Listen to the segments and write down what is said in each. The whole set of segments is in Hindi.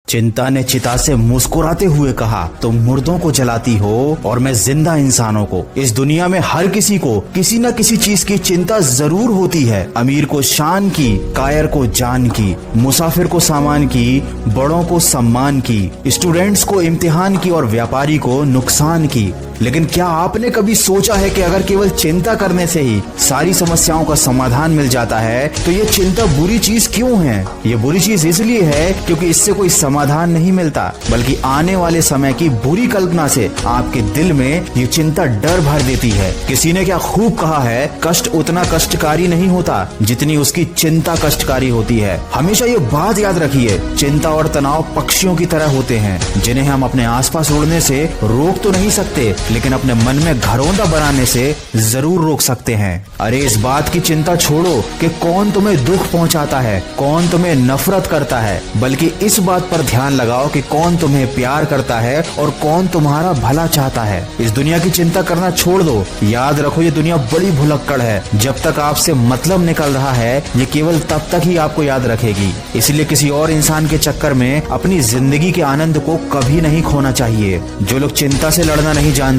चिंता ने चिता से मुस्कुराते हुए कहा, तुम मुर्दों को जलाती हो और मैं जिंदा इंसानों को। इस दुनिया में हर किसी को किसी न किसी चीज की चिंता जरूर होती है। अमीर को शान की, कायर को जान की, मुसाफिर को सामान की, बड़ों को सम्मान की, स्टूडेंट्स को इम्तिहान की और व्यापारी को नुकसान की। लेकिन क्या आपने कभी सोचा है कि अगर केवल चिंता करने से ही सारी समस्याओं का समाधान मिल जाता है तो ये चिंता बुरी चीज क्यों है? ये बुरी चीज इसलिए है क्योंकि इससे कोई समाधान नहीं मिलता, बल्कि आने वाले समय की बुरी कल्पना से आपके दिल में ये चिंता डर भर देती है। किसी ने क्या खूब कहा है, कष्ट उतना कष्टकारी नहीं होता जितनी उसकी चिंता कष्टकारी होती है। हमेशा ये बात याद रखिए, चिंता और तनाव पक्षियों की तरह होते हैं जिन्हें हम अपने आसपास उड़ने से रोक तो नहीं सकते, लेकिन अपने मन में घरौंदा बनाने से जरूर रोक सकते हैं। अरे इस बात की चिंता छोड़ो कि कौन तुम्हें दुख पहुंचाता है, कौन तुम्हें नफरत करता है, बल्कि इस बात पर ध्यान लगाओ कि कौन तुम्हें प्यार करता है और कौन तुम्हारा भला चाहता है। इस दुनिया की चिंता करना छोड़ दो। याद रखो ये दुनिया बड़ी भुलक्कड़ है। जब तक आपसे मतलब निकल रहा है ये केवल तब तक ही आपको याद रखेगी। इसलिए किसी और इंसान के चक्कर में अपनी जिंदगी के आनंद को कभी नहीं खोना चाहिए। जो लोग चिंता से लड़ना नहीं जानते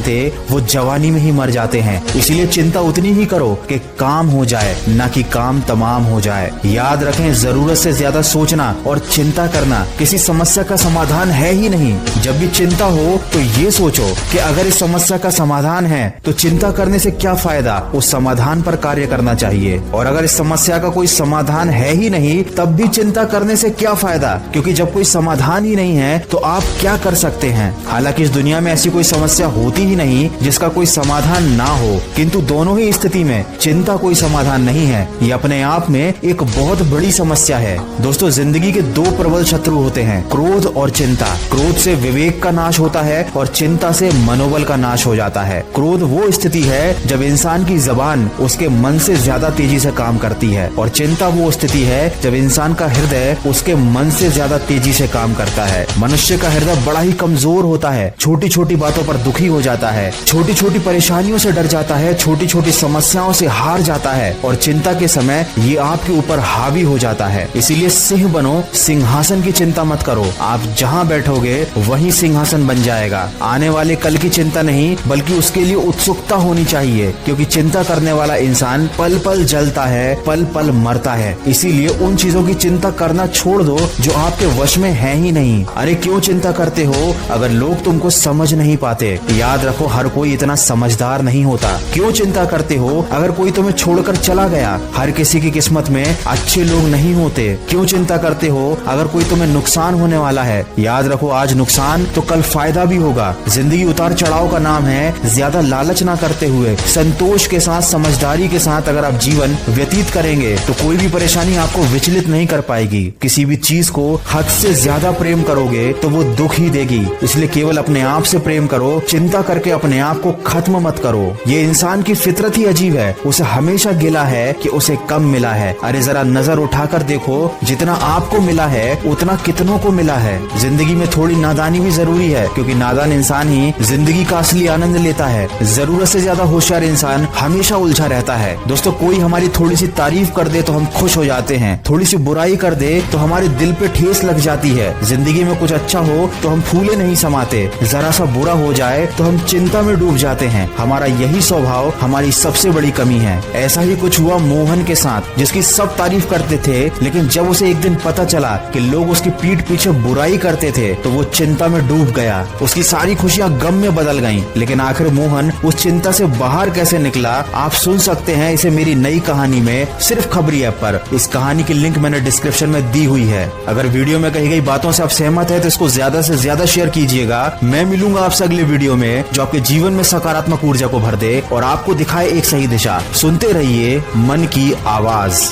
वो जवानी में ही मर जाते हैं। इसलिए चिंता उतनी ही करो कि काम हो जाए, न कि काम तमाम हो जाए। याद रखें, जरूरत से ज्यादा सोचना और चिंता करना किसी समस्या का समाधान है ही नहीं। जब भी चिंता हो तो ये सोचो कि अगर इस समस्या का समाधान है तो चिंता करने से क्या फायदा, उस समाधान पर कार्य करना चाहिए। और अगर इस समस्या का कोई समाधान है ही नहीं तब भी चिंता करने से क्या फायदा, क्योंकि जब कोई समाधान ही नहीं है तो आप क्या कर सकते हैं। हालांकि इस दुनिया में ऐसी कोई समस्या होती ही नहीं जिसका कोई समाधान ना हो, किंतु दोनों ही स्थिति में चिंता कोई समाधान नहीं है। ये अपने आप में एक बहुत बड़ी समस्या है। दोस्तों, जिंदगी के दो प्रबल शत्रु होते हैं, क्रोध और चिंता। क्रोध से विवेक का नाश होता है और चिंता से मनोबल का नाश हो जाता है। क्रोध वो स्थिति है जब इंसान की जबान उसके मन से ज्यादा तेजी से काम करती है, और चिंता वो स्थिति है जब इंसान का हृदय उसके मन से ज्यादा तेजी से काम करता है। मनुष्य का हृदय बड़ा ही कमजोर होता है, छोटी छोटी बातों पर दुखी हो जाता है, छोटी छोटी परेशानियों से डर जाता है, छोटी छोटी समस्याओं से हार जाता है, और चिंता के समय ये आपके ऊपर हावी हो जाता है। इसीलिए सिंह बनो, सिंहासन की चिंता मत करो। आप जहाँ बैठोगे वहीं सिंहासन बन जाएगा। आने वाले कल की चिंता नहीं बल्कि उसके लिए उत्सुकता होनी चाहिए, क्योंकि चिंता करने वाला इंसान पल पल जलता है, पल पल मरता है। इसीलिए उन चीजों की चिंता करना छोड़ दो जो आपके वश में है ही नहीं। अरे क्यों चिंता करते हो अगर लोग तुमको समझ नहीं पाते? याद रखो, हर कोई इतना समझदार नहीं होता। क्यों चिंता करते हो अगर कोई तुम्हें छोड़कर चला गया? हर किसी की किस्मत में अच्छे लोग नहीं होते। क्यों चिंता करते हो अगर कोई तुम्हें नुकसान होने वाला है? याद रखो, आज नुकसान तो कल फायदा भी होगा। जिंदगी उतार चढ़ाव का नाम है। ज्यादा लालच ना करते हुए संतोष के साथ, समझदारी के साथ अगर आप जीवन व्यतीत करेंगे तो कोई भी परेशानी आपको विचलित नहीं कर पाएगी। किसी भी चीज को हद से ज्यादा प्रेम करोगे तो वो दुख ही देगी। इसलिए केवल अपने आप से प्रेम करो, चिंता करके अपने आप को खत्म मत करो। ये इंसान की फितरत ही अजीब है, उसे हमेशा गिला है कि उसे कम मिला है। अरे जरा नजर उठाकर देखो, जितना आपको मिला है उतना कितनों को मिला है। जिंदगी में थोड़ी नादानी भी जरूरी है, क्योंकि नादान इंसान ही जिंदगी का असली आनंद लेता है। जरूरत से ज्यादा होशियार इंसान हमेशा उलझा रहता है। दोस्तों, कोई हमारी थोड़ी सी तारीफ कर दे तो हम खुश हो जाते हैं, थोड़ी सी बुराई कर दे तो हमारे दिल पे ठेस लग जाती है। जिंदगी में कुछ अच्छा हो तो हम फूले नहीं समाते, जरा सा बुरा हो जाए तो हम चिंता में डूब जाते हैं। हमारा यही स्वभाव हमारी सबसे बड़ी कमी है। ऐसा ही कुछ हुआ मोहन के साथ, जिसकी सब तारीफ करते थे, लेकिन जब उसे एक दिन पता चला कि लोग उसकी पीठ पीछे बुराई करते थे तो वो चिंता में डूब गया। उसकी सारी खुशियां गम में बदल गईं। लेकिन आखिर मोहन उस चिंता से बाहर कैसे निकला, आप सुन सकते हैं इसे मेरी नई कहानी में, सिर्फ खबरी ऐप पर। इस कहानी की लिंक मैंने डिस्क्रिप्शन में दी हुई है। अगर वीडियो में कही गई बातों से आप सहमत है तो इसको ज्यादा से ज्यादा शेयर कीजिएगा। मैं मिलूंगा आपसे अगले वीडियो में जो आपके जीवन में सकारात्मक ऊर्जा को भर दे और आपको दिखाए एक सही दिशा। सुनते रहिए मन की आवाज।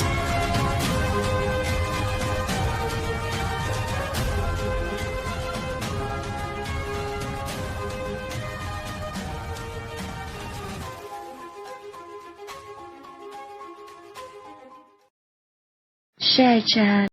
share chat